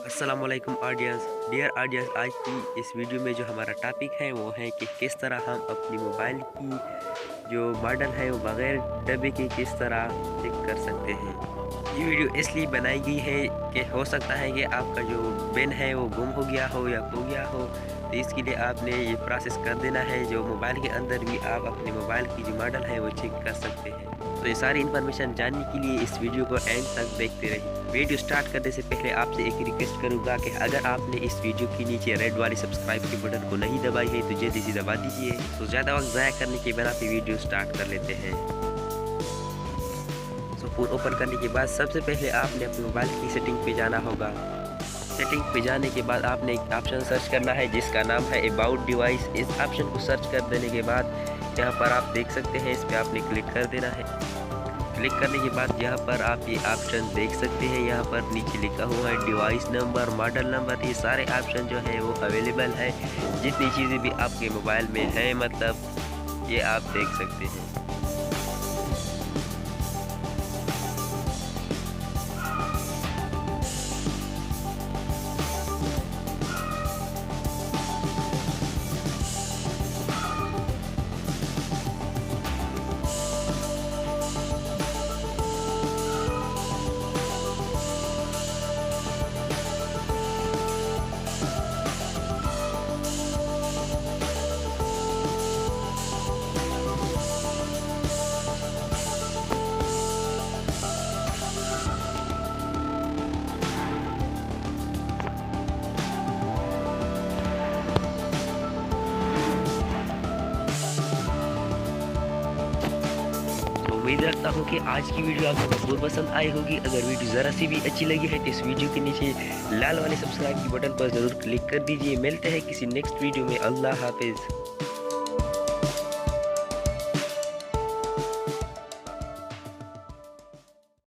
अस्सलामुअलैकुम audience, dear audience. आज की इस वीडियो में जो हमारा टॉपिक है वो है कि किस तरह हम अपनी मोबाइल की जो मॉडल है वो बगैर डब्बे के किस तरह चेक कर सकते हैं। ये वीडियो इसलिए बनाई गई है कि हो सकता है कि आपका जो पेन है वो गुम हो गया हो या खो गया हो, तो इसके लिए आपने ये प्रोसेस कर देना है। जो मोबाइल के अंदर भी आप अपने मोबाइल की जो मॉडल है वो चेक कर सकते हैं। तो ये सारी इन्फॉर्मेशन जानने के लिए इस वीडियो को एंड तक देखते रहिए। वीडियो स्टार्ट करने से पहले आपसे एक रिक्वेस्ट करूंगा कि अगर आपने इस वीडियो के नीचे रेड वाली सब्सक्राइब के बटन को नहीं दबाई है तो जल्दी से दबा दीजिए। तो ज़्यादा वक्त ज़ाया करने के बिना पे वीडियो स्टार्ट कर लेते हैं। तो फ़ोन ओपन करने के बाद सबसे पहले आपने अपने मोबाइल की सेटिंग पे जाना होगा। सेटिंग पे जाने के बाद आपने एक ऑप्शन सर्च करना है जिसका नाम है अबाउट डिवाइस। इस ऑप्शन को सर्च कर देने के बाद यहाँ पर आप देख सकते हैं, इस पर आपने क्लिक कर देना है। क्लिक करने के बाद यहाँ पर आप ये ऑप्शन देख सकते हैं। यहाँ पर नीचे लिखा हुआ है डिवाइस नंबर, मॉडल नंबर। ये सारे ऑप्शन जो है वो अवेलेबल है। जितनी चीज़ें भी आपके मोबाइल में हैं, मतलब ये आप देख सकते हैं। उम्मीद रखता हूँ कि आज की वीडियो आपको ज़रूर पसंद आई होगी। अगर वीडियो ज़रा सी भी अच्छी लगी है तो इस वीडियो के नीचे लाल वाले सब्सक्राइब के बटन पर ज़रूर क्लिक कर दीजिए। मिलते हैं किसी नेक्स्ट वीडियो में। अल्लाह हाफिज़।